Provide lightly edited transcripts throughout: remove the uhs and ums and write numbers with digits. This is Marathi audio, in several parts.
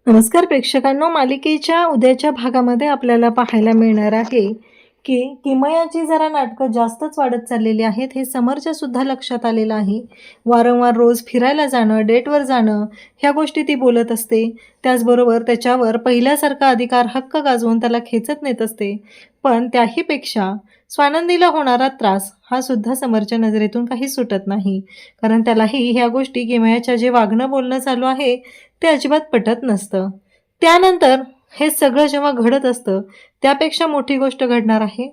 नमस्कार प्रेक्षकांनो, मालिकेच्या उद्याच्या भागामध्ये आपल्याला पाहायला मिळणार आहे की किमयाची जरा नाटकं जास्तच वाढत चाललेली आहेत. हे समरच्या सुद्धा लक्षात आलेलं आहे. वारंवार रोज फिरायला जाणं, डेटवर जाणं ह्या गोष्टी ती बोलत असते. त्याचबरोबर त्याच्यावर पहिल्यासारखा अधिकार हक्क गाजवून त्याला खेचत नेत असते. पण त्याहीपेक्षा स्वानंदीला होणारा त्रास हा सुद्धा समरच्या नजरेतून काही सुटत नाही. कारण त्यालाही ह्या गोष्टी किमयाच्या जे वागणं बोलणं चालू आहे ते अजिबात पटत नसतं. त्यानंतर हे सगळं जेव्हा घडत असतं त्यापेक्षा मोठी गोष्ट घडणार आहे.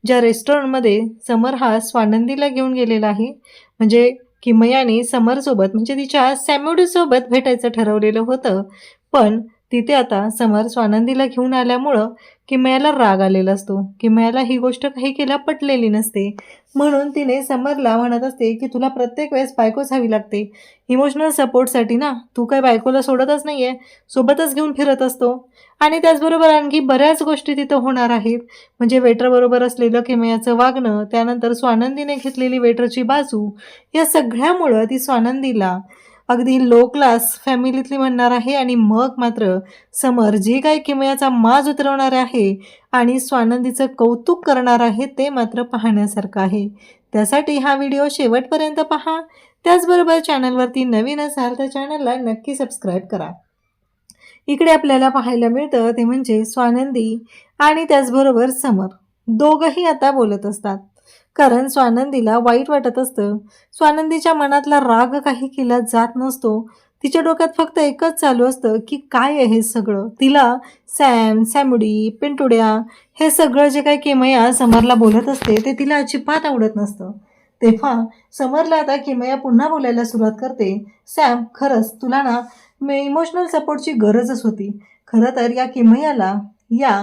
ज्या रेस्टॉरंटमध्ये समर हा स्वानंदीला घेऊन गेलेला आहे, म्हणजे किमयाने समरसोबत म्हणजे तिच्या सॅम्युडीसोबत भेटायचं ठरवलेलं होतं. पण तिथे आता समर स्वानंदीला घेऊन आल्यामुळं किमयाला राग आलेला असतो. किमयाला ही गोष्ट काही केल्या पटलेली नसते. म्हणून तिने समरला म्हणत असते की तुला प्रत्येक वेळेस बायकोच हवी लागते. इमोशनल सपोर्टसाठी ना, तू काय बायकोला सोडतच नाही आहे, सोबतच घेऊन फिरत असतो. आणि त्याचबरोबर आणखी बऱ्याच गोष्टी तिथं होणार आहेत. म्हणजे वेटरबरोबर असलेलं किमयाचं वागणं, त्यानंतर स्वानंदीने घेतलेली वेटरची बाजू, या सगळ्यामुळं ती स्वानंदीला अगदी लो क्लास फॅमिलीतली म्हणणार आहे. आणि मग मात्र समर जे काही किमयाचा माज उतरवणार आहे आणि स्वानंदीचं कौतुक करणार आहे ते मात्र पाहण्यासारखं आहे. त्यासाठी हा व्हिडिओ शेवटपर्यंत पहा. त्याचबरोबर चॅनलवरती नवीन असाल तर चॅनलला नक्की सबस्क्राईब करा. इकडे आपल्याला पाहायला मिळतं ते म्हणजे स्वानंदी आणि त्याचबरोबर समर दोघंही आता बोलत असतात. कारण स्वानंदीला वाईट वाटत असतं. स्वानंदीच्या मनातला राग काही केला जात नसतो. तिच्या डोक्यात फक्त एकच चालू असतं की काय आहे हे सगळं. तिला सॅम, सॅमुडी, पिंटुड्या हे सगळं जे काही किमया समरला बोलत असते ते तिला अजिबात आवडत नसतं. तेव्हा समरला आता किमया पुन्हा बोलायला सुरुवात करते. सॅम, खरंच तुला ना इमोशनल सपोर्टची गरजच होती. खरं तर या किमयाला या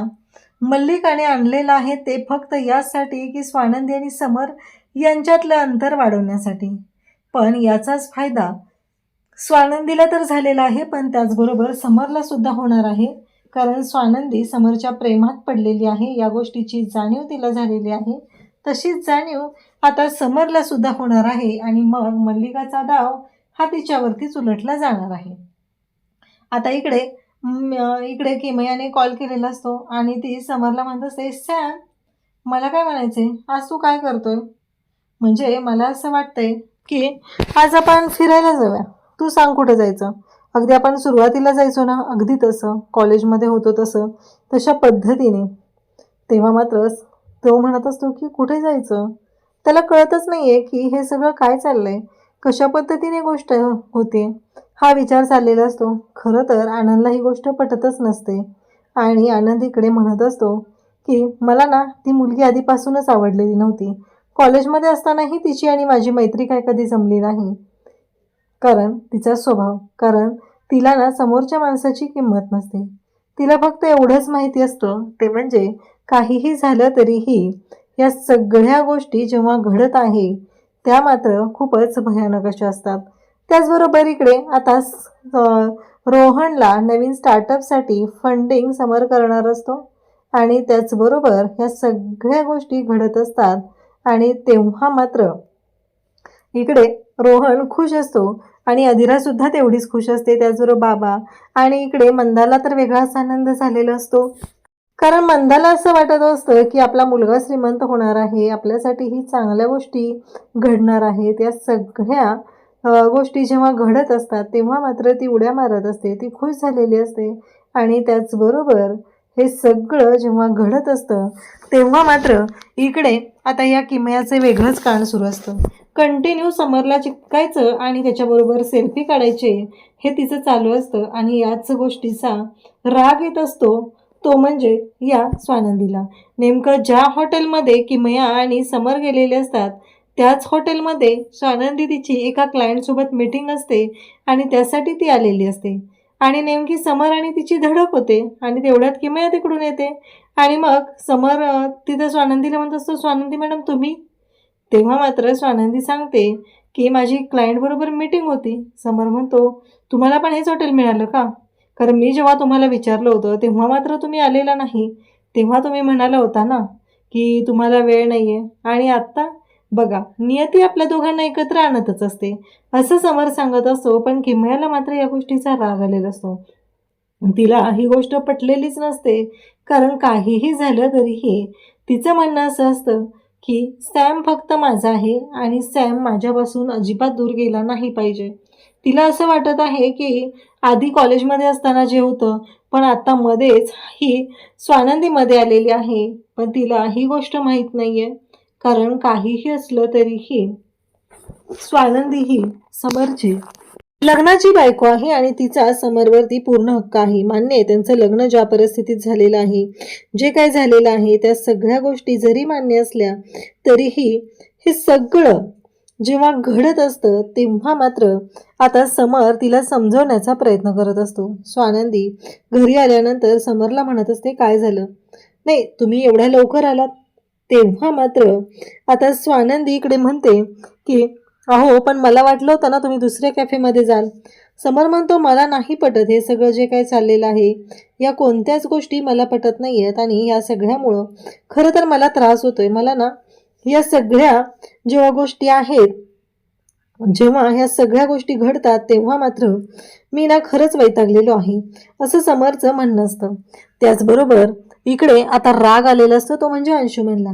मल्लिकाने आणलेलं आहे ते फक्त यासाठी की स्वानंदी आणि समर यांच्यातलं अंतर वाढवण्यासाठी. पण याचाच फायदा स्वानंदीला तर झालेला आहे, पण त्याचबरोबर समरला सुद्धा होणार आहे. कारण स्वानंदी समरच्या प्रेमात पडलेली आहे. या गोष्टीची जाणीव तिला झालेली आहे. तशीच जाणीव आता समरला सुद्धा होणार आहे. आणि मग मल्लिकाचा डाव हा तिच्यावरतीच उलटला जाणार आहे. आता इकडे किमयाने कॉल केलेला असतो आणि ती समरला म्हणत असते, सॅम, मला काय म्हणायचंय, आज तू काय करतोय? म्हणजे मला असं वाटतंय की आज आपण फिरायला जाऊया. तू सांग कुठं जायचं. अगदी आपण सुरुवातीला जायचो ना, अगदी तसं कॉलेजमध्ये होतो तशा पद्धतीने. तेव्हा मात्र तो म्हणत असतो की कुठे जायचं. त्याला कळतच नाहीये की हे सगळं काय चाललंय, कशा पद्धतीने गोष्ट होते. हा विचार चाललेला असतो. खरं तर आनंदला ही गोष्ट पटतच नसते. आणि आनंद इकडे म्हणत असतो की मला ना ती मुलगी आधीपासूनच आवडलेली नव्हती. कॉलेजमध्ये असतानाही तिची आणि माझी मैत्री काय कधी जमली नाही. कारण तिचा स्वभाव, कारण तिला ना समोरच्या माणसाची किंमत नसते. तिला फक्त एवढंच माहिती असतं ते म्हणजे काहीही झालं तरीही या सगळ्या गोष्टी जेव्हा घडत आहे त्या मात्र खूपच भयानक अशा असतात. त्याचबरोबर इकडे आता रोहनला नवीन स्टार्टअपसाठी फंडिंग समर करणार असतो. आणि त्याचबरोबर ह्या सगळ्या गोष्टी घडत असतात. आणि तेव्हा मात्र इकडे रोहन खुश असतो आणि अधिरासुद्धा तेवढीच खुश असते, त्याचबरोबर बाबा. आणि इकडे मंदाला तर वेगळाच आनंद झालेला असतो. कारण मंदाला असं वाटत असतं की आपला मुलगा श्रीमंत होणार आहे, आपल्यासाठीही चांगल्या गोष्टी घडणार आहेत. या सगळ्या गोष्टी जेव्हा घडत असतात तेव्हा मात्र ती उड्या मारत असते, ती खुश झालेली असते. आणि त्याचबरोबर हे सगळं जेव्हा घडत असतं तेव्हा मात्र इकडे आता या किमयाचे वेगळंच कांड सुरू असतं. कंटिन्यू समरला चिटकायचं आणि त्याच्याबरोबर सेल्फी काढायचे हे तिचं चालू असतं. आणि याच गोष्टीचा राग येत असतो तो म्हणजे या स्वानंदीला. नेमकं ज्या हॉटेलमध्ये किमया आणि समर गेलेले असतात त्याच हॉटेलमध्ये स्वानंदी तिची एका क्लायंटसोबत मीटिंग असते आणि त्यासाठी ती आलेली असते. आणि नेमकी समर आणि तिची धडक होते आणि तेवढ्यात किमया तिकडून येते. आणि मग समर तिथं स्वानंदीला म्हणत असतो, स्वानंदी मॅडम तुम्ही. तेव्हा मात्र स्वानंदी सांगते की माझी क्लायंटबरोबर मीटिंग होती. समर म्हणतो, तुम्हाला पण हेच हॉटेल मिळालं का? कारण मी जेव्हा तुम्हाला विचारलं होतं तेव्हा मात्र तुम्ही आलेला नाही. तेव्हा तुम्ही म्हणाला होता ना की तुम्हाला वेळ नाही आहे. आणि आत्ता बघा, नियती आपल्या दोघांना एकत्र आणतच असते असं समर सांगत असतो. पण किमयाला मात्र या गोष्टीचा राग आलेला असतो. तिला ही गोष्ट पटलेलीच नसते, कारण काहीही झालं तरीही तिचं म्हणणं असं असतं की सॅम फक्त माझा आहे आणि सॅम माझ्यापासून अजिबात दूर गेला नाही पाहिजे. तिला असं वाटत आहे की आधी कॉलेजमध्ये असताना जे होतं, पण आता मध्येच ही स्वानंदीमध्ये आलेली आहे. पण तिला ही गोष्ट माहीत नाही आहे, कारण काहीही असलं तरीही स्वानंदी ही समरची लग्नाची बायको आहे आणि तिचा समरवरती पूर्ण हक्क आहे. मान्य आहे, त्यांचं लग्न ज्या परिस्थितीत झालेलं आहे, जे काय झालेलं आहे, त्या सगळ्या गोष्टी जरी मान्य असल्या तरीही हे सगळं जेव्हा घडत असतं तेव्हा मात्र आता समर तिला समजवण्याचा प्रयत्न करत असतो. स्वानंदी घरी आल्यानंतर समरला म्हणत असते, काय झालं? नाही, तुम्ही एवढ्या लवकर आलात? तेव्हा मात्र आता स्वानंदी इकडे म्हणते की अहो, पण मला वाटलं होतं ना तुम्ही दुसऱ्या कॅफेमध्ये जाल. समर म्हणतो, मला नाही पटत हे सगळं जे काही चाललेलं आहे, या कोणत्याच गोष्टी मला पटत नाही आहेत आणि या सगळ्यामुळं खरं तर मला त्रास होतोय. मला ना या सगळ्या जेव्हा गोष्टी आहेत, जेव्हा ह्या सगळ्या गोष्टी घडतात तेव्हा मात्र मी ना खरंच वैतागलेलो आहे, असं समरचं म्हणणं असतं. त्याचबरोबर इकडे आता राग आलेला असतो, तो म्हणजे अंशुमनला.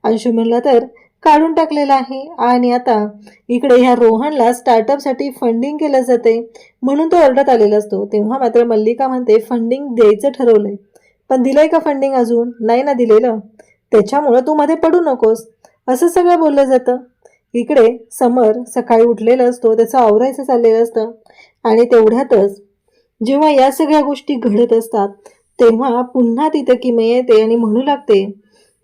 अंशुमनला तर काढून टाकलेला आहे आणि आता इकडे ह्या रोहनला स्टार्टअपसाठी फंडिंग केलं जाते म्हणून तो ओरडत आलेला असतो. तेव्हा मात्र मल्लिका म्हणते, फंडिंग द्यायचं ठरवलंय, पण दिलंय का फंडिंग? अजून नाही ना दिलेलं, त्याच्यामुळं तू मध्ये पडू नकोस, असं सगळं बोललं जातं. इकडे समर सकाळी उठलेला असतो, त्याचं आवरायचं चाललेलं असतं आणि तेवढ्यातच जेव्हा या सगळ्या गोष्टी घडत असतात तेव्हा पुन्हा तिथं किमया येते आणि म्हणू लागते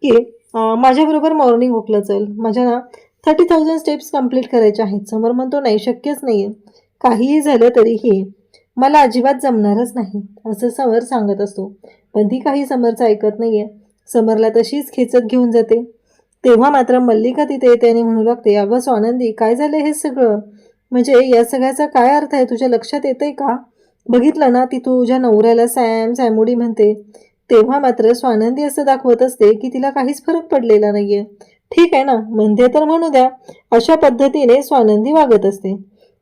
की माझ्याबरोबर मॉर्निंग वॉकला चल, माझ्या ना 30,000 स्टेप्स कंप्लीट करायच्या आहेत. समर म्हणतो, नाही, शक्यच नाही आहे, काहीही झालं तरीही मला अजिबात जमणारच नाही, असं समर सांगत असतो. पण ती काही समरचं ऐकत नाही आहे, समरला तशीच खेचत घेऊन जाते. तेव्हा मात्र मल्लिका तिथे येते आणि म्हणू लागते, अगं स्वानंदी, काय झालं हे सगळं? म्हणजे या सगळ्याचा काय अर्थ आहे, तुझ्या लक्षात येतंय का? बघितलं ना, ती तुझ्या नवऱ्याला सॅम सॅमुडी म्हणते. तेव्हा मात्र स्वानंदी असं दाखवत असते की तिला काहीच फरक पडलेला नाहीये. ठीक आहे ना, म्हणते तर म्हणू द्या, अशा पद्धतीने स्वानंदी वागत असते.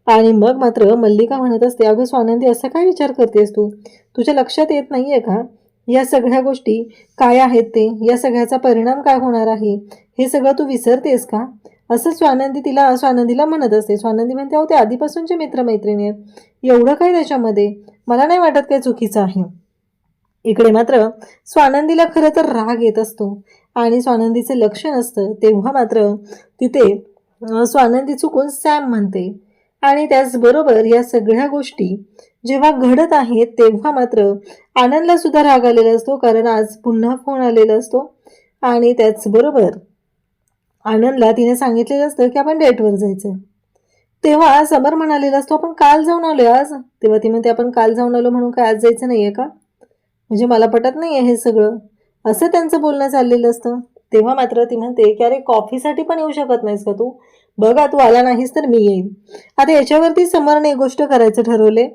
आणि मग मात्र मल्लिका म्हणत असते, अगं स्वानंदी, असा काय विचार करतेस तू? तुझ्या लक्षात येत नाहीये का या सगळ्या गोष्टी काय आहेत ते, या सगळ्याचा परिणाम काय होणार आहे, हे सगळं तू विसरतेस का? असं स्वानंदीला म्हणत असते. स्वानंदी म्हणते, अहो, ते आधीपासूनचे मित्रमैत्रिणी आहेत, एवढं काय त्याच्यामध्ये? मला नाही वाटत काय चुकीचं आहे. इकडे मात्र स्वानंदीला खरं तर राग येत असतो आणि स्वानंदीचं लक्ष नसतं. तेव्हा मात्र तिथे स्वानंदी चुकून सॅम म्हणते आणि त्याचबरोबर या सगळ्या गोष्टी जेव्हा घडत आहेत तेव्हा मात्र आनंदला सुद्धा राग आलेला असतो, कारण आज पुन्हा फोन आलेला असतो आणि त्याचबरोबर आनंदला तिने सांगितलेलं असतं की आपण डेटवर जायचं. तेव्हा समर म्हणालेला असतो, आपण काल जाऊन आलो आज. तेव्हा ती म्हणते, आपण काल जाऊन आलो म्हणून काय आज जायचं नाहीये का? म्हणजे मला पटत नाही आहे हे सगळं, असं त्यांचं बोलणं चाललेलं असतं. तेव्हा मात्र ती म्हणते की अरे, कॉफीसाठी पण येऊ शकत नाहीस का तू? बघा, तू आला नाहीस तर मी येईन. आता याच्यावरती समरने एक गोष्ट करायचं ठरवले,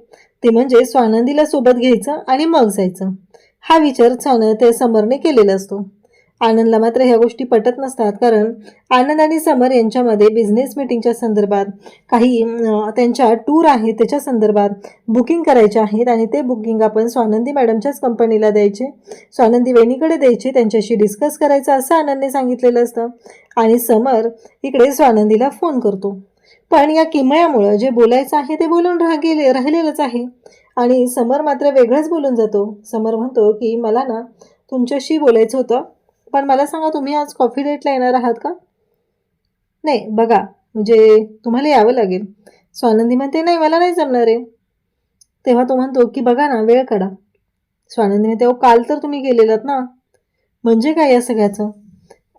ते म्हणजे स्वानंदीला सोबत घ्यायचं आणि मग जायचं. हा विचार ते समरने केलेला असतो. आनंदला मात्र ह्या गोष्टी पटत नसतात, कारण आनंद आणि समर यांच्यामध्ये बिझनेस मीटिंगच्या संदर्भात काही त्यांच्या टूर आहेत त्याच्या संदर्भात बुकिंग करायचे आहेत आणि ते बुकिंग आपण स्वानंदी मॅडमच्याच कंपनीला द्यायचे, स्वानंदी वहिनीकडे द्यायचे, त्यांच्याशी डिस्कस करायचं असं आनंदने सांगितलेलं असतं. आणि समर इकडे स्वानंदीला फोन करतो, पण या किमयामुळं जे बोलायचं आहे ते बोलून राहिलेलंच आहे आणि समर मात्र वेगळंच बोलून जातो. समर म्हणतो की मला ना तुमच्याशी बोलायचं होतं, पण मला सांगा, तुम्ही आज कॉफी डेटला येणार आहात का? नाही, बघा, म्हणजे तुम्हाला यावं लागेल. स्वानंदी म्हणते, नाही, मला नाही जमणार आहे. तेव्हा तो म्हणतो की बघा ना, वेळ काढा. स्वानंदी म्हणते, अहो, काल तर तुम्ही गेलेलात ना, म्हणजे काय या सगळ्याचं?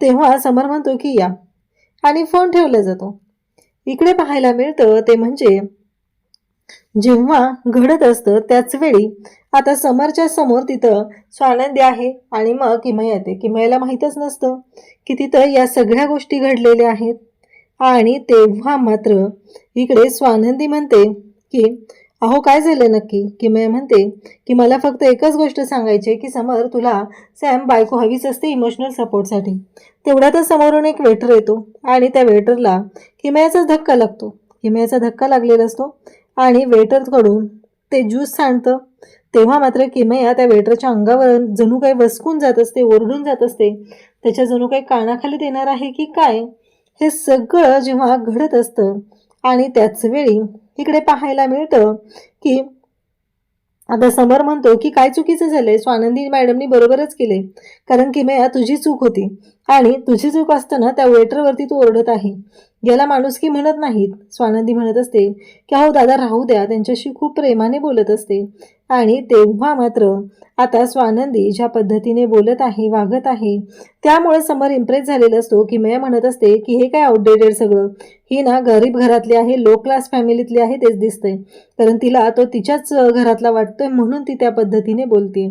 तेव्हा समर म्हणतो की या, आणि फोन ठेवला जातो. इकडे पाहायला मिळतं ते म्हणजे जेव्हा घडत असतं त्याच वेळी आता समरच्या समोर तिथं स्वानंदी आहे आणि मग किमया येते. किमयाला माहीतच नसतं की तिथं या सगळ्या गोष्टी घडलेल्या आहेत. आणि तेव्हा मात्र इकडे स्वानंदी म्हणते की अहो, काय झालं नक्की? किमया म्हणते की मला फक्त एकच गोष्ट सांगायची की समर, तुला सॅम बायको हवीच असते इमोशनल सपोर्टसाठी. तेवढ्यातच समोरून एक वेटर येतो आणि त्या वेटरला किमयाचाच धक्का लागतो. किमयाचा धक्का लागलेला असतो आणि वेटरकडून ते ज्यूस सांडतं. तेव्हा मात्र किमया त्या वेटरच्या अंगावर जणू काही वसकून जात असते, ओरडून जात असते. त्याच्या जणू काही कानाखाली देणार आहे की काय, हे सगळं जेव्हा घडत असतं आणि त्याच वेळी इकडे पाहायला मिळतं की आता समर म्हणतो की काय चुकीचं झालंय, स्वानंदी मॅडमनी बरोबरच केले, कारण किमया तुझी चूक होती आणि तुझी चूक असताना त्या वेटरवरती तू ओरडत आहे, याला माणुसकी म्हणत नाहीत. स्वानंदी म्हणत असते की अहो दादा राहू द्या, त्यांच्याशी खूप प्रेमाने बोलत असते. आणि तेव्हा मात्र आता स्वानंदी ज्या पद्धतीने बोलत आहे, वागत आहे, त्यामुळे समर इम्प्रेस झालेला असतो. किमया म्हणत असते की हे काय आउटडेटेड सगळं, ही ना गरीब घरातली आहे, लो क्लास फॅमिलीतली आहे तेच दिसतंय, कारण तिला तो तिच्याच घरातला वाटतोय म्हणून ती त्या पद्धतीने बोलते.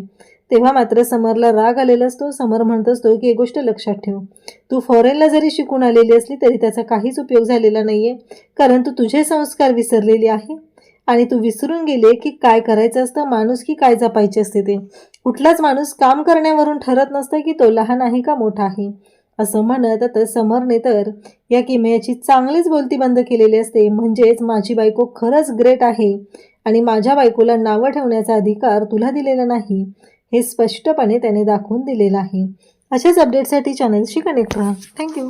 तेव्हा मात्र समरला राग आलेला असतो. समर म्हणत असतो की एक गोष्ट लक्षात ठेव, तू फॉरेनला जरी शिकून आलेली असली तरी त्याचा काहीच उपयोग झालेला नाहीये, कारण तू तुझे संस्कार विसरलेली आहे आणि तू विसरून गेले की काय करायचं असतं, माणूस की काय जपायचे असते ते. कुठलाच माणूस काम करण्यावरून ठरत नसतं की तो लहान आहे का मोठा आहे. असं म्हणत आता समरने तर या किमयाची चांगलीच बोलती बंद केलेली असते. म्हणजेच माझी बायको खरंच ग्रेट आहे आणि माझ्या बायकोला नावं ठेवण्याचा अधिकार तुला दिलेला नाही, हे स्पष्टपणे त्याने दाखवून दिलेलं आहे. अशाच अपडेटसाठी चॅनलशी कनेक्ट राहा. थँक्यू.